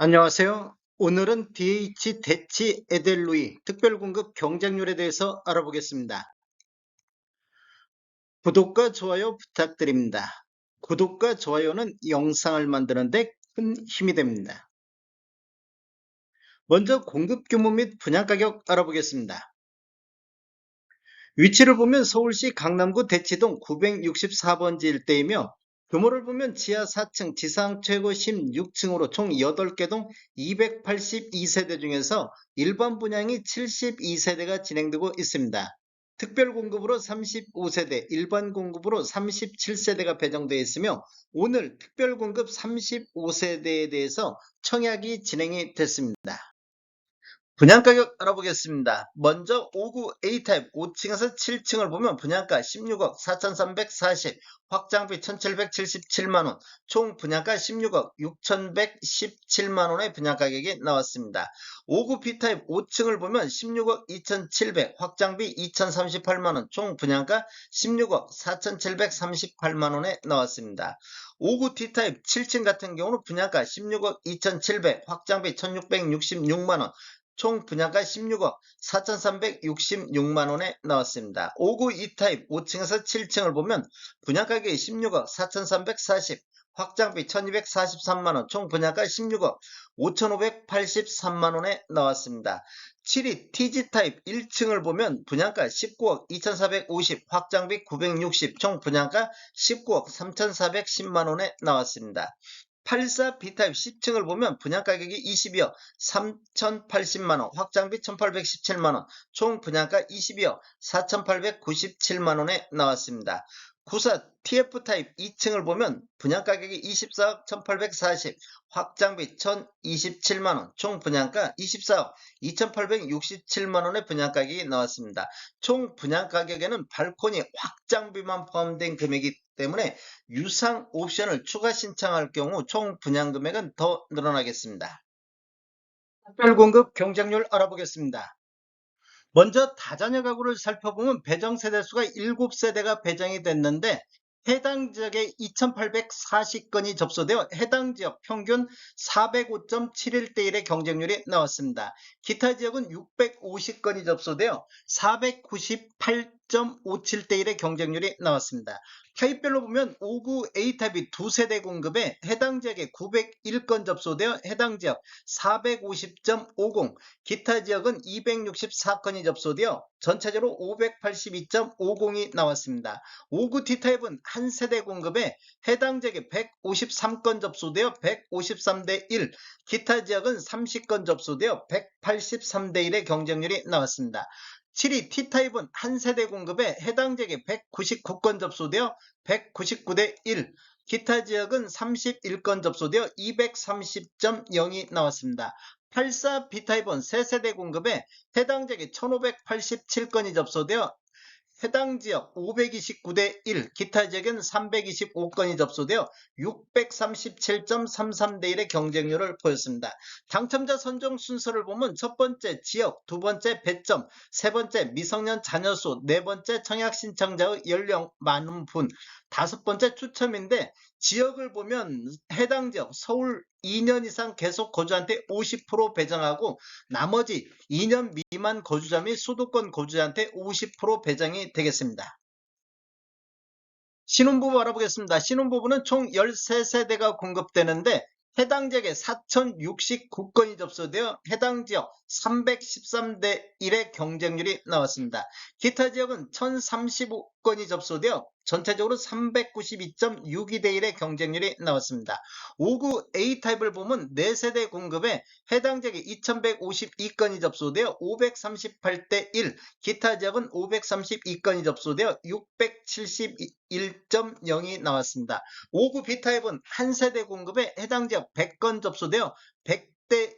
안녕하세요. 오늘은 DH 대치 에델루이 특별공급 경쟁률에 대해서 알아보겠습니다. 구독과 좋아요 부탁드립니다. 구독과 좋아요는 영상을 만드는 데 큰 힘이 됩니다. 먼저 공급 규모 및 분양 가격 알아보겠습니다. 위치를 보면 서울시 강남구 대치동 964번지 일대이며 규모를 보면 지하 4층, 지상 최고 16층으로 총 8개 동 282세대 중에서 일반 분양이 72세대가 진행되고 있습니다. 특별 공급으로 35세대, 일반 공급으로 37세대가 배정되어 있으며 오늘 특별 공급 35세대에 대해서 청약이 진행이 됐습니다. 분양가격 알아보겠습니다. 먼저 5구 A타입 5층에서 7층을 보면 분양가 16억 4,340, 확장비 1,777만원, 총 분양가 16억 6,117만원의 분양가격이 나왔습니다. 5구 B타입 5층을 보면 16억 2,700, 확장비 2,038만원, 총 분양가 16억 4,738만원에 나왔습니다. 5구 D타입 7층 같은 경우는 분양가 16억 2,700, 확장비 1,666만원, 총 분양가 16억 4,366만원에 나왔습니다. 5구 E타입 5층에서 7층을 보면 분양가격이 16억 4,340, 확장비 1,243만원, 총 분양가 16억 5,583만원에 나왔습니다. 7위 TG타입 1층을 보면 분양가 19억 2,450, 확장비 960, 총 분양가 19억 3,410만원에 나왔습니다. 84 B타입 10층을 보면 분양가격이 22억 3,080만원, 확장비 1,817만원, 총 분양가 22억 4,897만원에 나왔습니다. 94 TF타입 2층을 보면 분양가격이 24억 1,840, 확장비 1,027만원, 총 분양가 24억 2,867만원의 분양가격이 나왔습니다. 총 분양가격에는 발코니 확장비만 포함된 금액이기 때문에 유상 옵션을 추가 신청할 경우 총 분양 금액은 더 늘어나겠습니다. 특별공급 경쟁률 알아보겠습니다. 먼저 다자녀 가구를 살펴보면 배정 세대수가 7세대가 배정이 됐는데 해당 지역에 2,840건이 접수되어 해당 지역 평균 405.71대 1의 경쟁률이 나왔습니다. 기타 지역은 650건이 접수되어 498.57대 1의 경쟁률이 나왔습니다. 타입별로 보면 5구 A타입이 2세대 공급에 해당 지역에 901건 접수되어 해당 지역 450.50, 기타 지역은 264건이 접수되어 전체적으로 582.50이 나왔습니다. 5구 D타입은 한 세대 공급에 해당 지역에 153건 접수되어 153대 1, 기타 지역은 30건 접수되어 183대 1의 경쟁률이 나왔습니다. 7위 T타입은 한 세대 공급에 해당 지역에 199건 접수되어 199대 1, 기타 지역은 31건 접수되어 230.0이 나왔습니다. 84 B타입은 3세대 공급에 해당 지역에 1587건이 접수되어 해당 지역 529대 1, 기타 지역은 325건이 접수되어 637.33대 1의 경쟁률을 보였습니다. 당첨자 선정 순서를 보면 첫 번째 지역, 두 번째 배점, 세 번째 미성년 자녀수, 네 번째 청약 신청자의 연령 많은 분, 다섯 번째 추첨인데 지역을 보면 해당 지역 서울 2년 이상 계속 거주한테 50% 배정하고 나머지 2년 미만 거주자 및 수도권 거주자한테 50% 배정이 되겠습니다. 신혼부부 알아보겠습니다. 신혼부부는 총 13세대가 공급되는데 해당 지역에 4,069건이 접수되어 해당 지역 313대 1의 경쟁률이 나왔습니다. 기타 지역은 1,035건이 접수되어 전체적으로 392.62대 1의 경쟁률이 나왔습니다. 5구 A타입을 보면 4세대 공급에 해당 지역에 2,152건이 접수되어 538대 1, 기타 지역은 532건이 접수되어 671.0이 나왔습니다. 5구 B타입은 한 세대 공급에 해당 지역 100건 접수되어 100대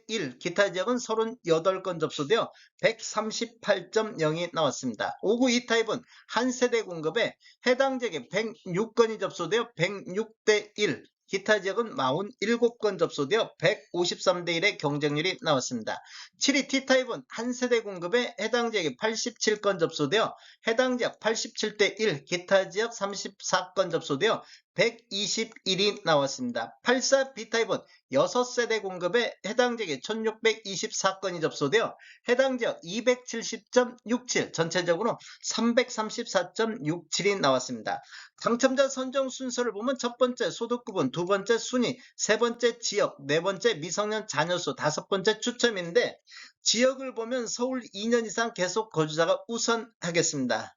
1, 기타 지역은 38건 접수되어 138.0이 나왔습니다. 5구 E타입은 한 세대 공급에 해당 지역에 106건이 접수되어 106대 1, 기타 지역은 47건 접수되어 153대 1의 경쟁률이 나왔습니다. 7위 T타입은 한 세대 공급에 해당 지역에 87건 접수되어 해당 지역 87대 1, 기타 지역 34건 접수되어 121이 나왔습니다. 84 B타입은 6세대 공급에 해당 지역에 1624건이 접수되어 해당 지역 270.67, 전체적으로 334.67이 나왔습니다. 당첨자 선정 순서를 보면 첫 번째 소득구분, 두 번째 순위, 세 번째 지역, 네 번째 미성년 자녀수, 다섯 번째 추첨인데 지역을 보면 서울 2년 이상 계속 거주자가 우선하겠습니다.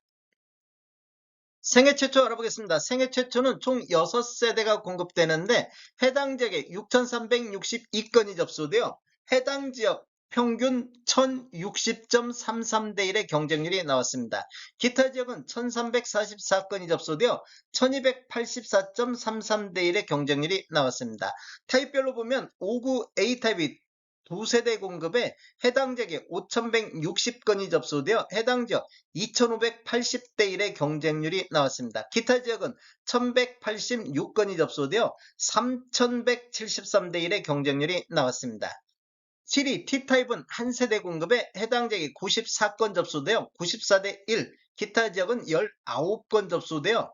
생애 최초 알아보겠습니다. 생애 최초는 총 6세대가 공급되는데 해당 지역에 6,362건이 접수되어 해당 지역 평균 1060.33대 1의 경쟁률이 나왔습니다. 기타 지역은 1344건이 접수되어 1284.33대 1의 경쟁률이 나왔습니다. 타입별로 보면 59 A타입이 두세대 공급에 해당 지역에 5160건이 접수되어 해당 지역 2580대 1의 경쟁률이 나왔습니다. 기타 지역은 1186건이 접수되어 3173대 1의 경쟁률이 나왔습니다. 7위 T타입은 한 세대 공급에 해당 지역에 94건 접수되어 94대 1, 기타 지역은 19건 접수되어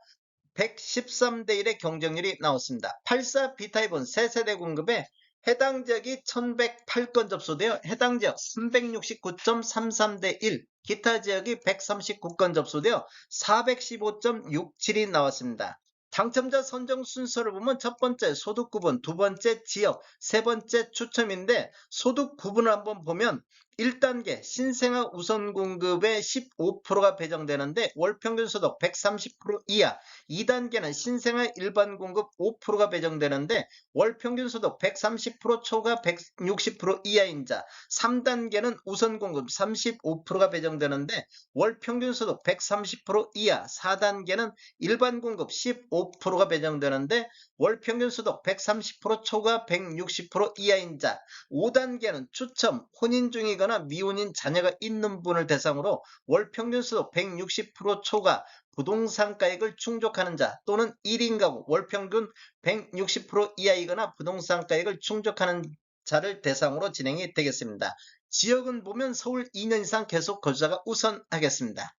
113대 1의 경쟁률이 나왔습니다. 84 B타입은 3세대 공급에 해당 지역이 1108건 접수되어 해당 지역 369.33대 1, 기타 지역이 139건 접수되어 415.67이 나왔습니다. 당첨자 선정 순서를 보면 첫 번째 소득 구분, 두 번째 지역, 세 번째 추첨인데 소득 구분을 한번 보면 1단계 신생아 우선 공급에 15%가 배정되는데 월 평균 소득 130% 이하, 2단계는 신생아 일반 공급 5%가 배정되는데 월 평균 소득 130% 초과 160% 이하인 자, 3단계는 우선 공급 35%가 배정되는데 월 평균 소득 130% 이하, 4단계는 일반 공급 15%가 배정되는데 월 평균 소득 130% 초과 160% 이하인 자, 5단계는 추첨, 혼인 중이거나 미혼인 자녀가 있는 분을 대상으로 월 평균 소득 160% 초과 부동산가액을 충족하는 자 또는 1인 가구 월 평균 160% 이하이거나 부동산가액을 충족하는 자를 대상으로 진행이 되겠습니다. 지역은 보면 서울 2년 이상 계속 거주자가 우선하겠습니다.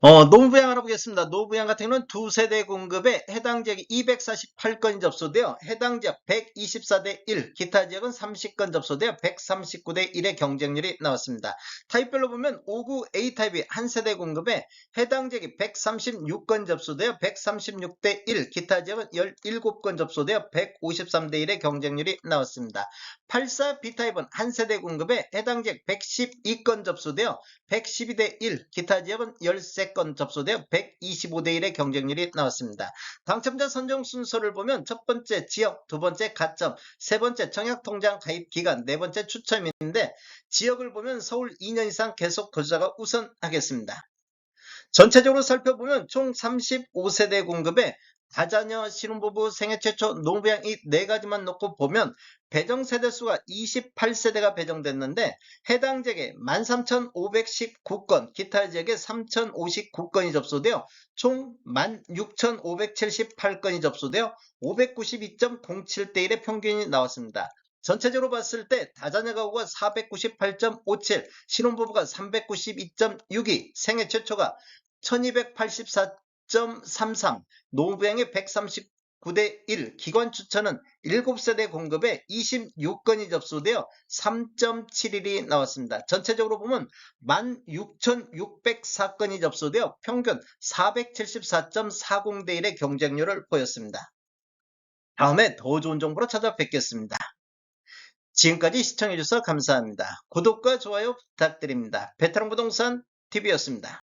노부양 알아보겠습니다. 노부양 같은 경우는 두세대 공급에 해당 지역이 248건이 접수되어 해당 지역 124대 1, 기타 지역은 30건 접수되어 139대 1의 경쟁률이 나왔습니다. 타입별로 보면 59 A타입이 한 세대 공급에 해당 지역이 136건 접수되어 136대 1, 기타 지역은 17건 접수되어 153대 1의 경쟁률이 나왔습니다. 84 B타입은 한 세대 공급에 해당 지역 112건 접수되어 112대 1, 기타 지역은 13건 접수되어 125대 1의 경쟁률이 나왔습니다. 당첨자 선정 순서를 보면 첫 번째 지역, 두 번째 가점, 세 번째 청약통장 가입 기간, 네 번째 추첨인데 지역을 보면 서울 2년 이상 계속 거주자가 우선하겠습니다. 전체적으로 살펴보면 총 35세대 공급에 다자녀, 신혼부부, 생애 최초, 노부양 이 네 가지만 놓고 보면 배정 세대수가 28세대가 배정됐는데 해당 지역에 13,519건, 기타 지역에 3,059건이 접수되어 총 16,578건이 접수되어 592.07대 1의 평균이 나왔습니다. 전체적으로 봤을 때 다자녀 가구가 498.57, 신혼부부가 392.62, 생애 최초가 1284.33, 노부양의 139대 1, 기관 추천은 7세대 공급에 26건이 접수되어 3.71이 나왔습니다. 전체적으로 보면 16,604건이 접수되어 평균 474.40대 1의 경쟁률을 보였습니다. 다음에 더 좋은 정보로 찾아뵙겠습니다. 지금까지 시청해주셔서 감사합니다. 구독과 좋아요 부탁드립니다. 베테랑 부동산 TV였습니다.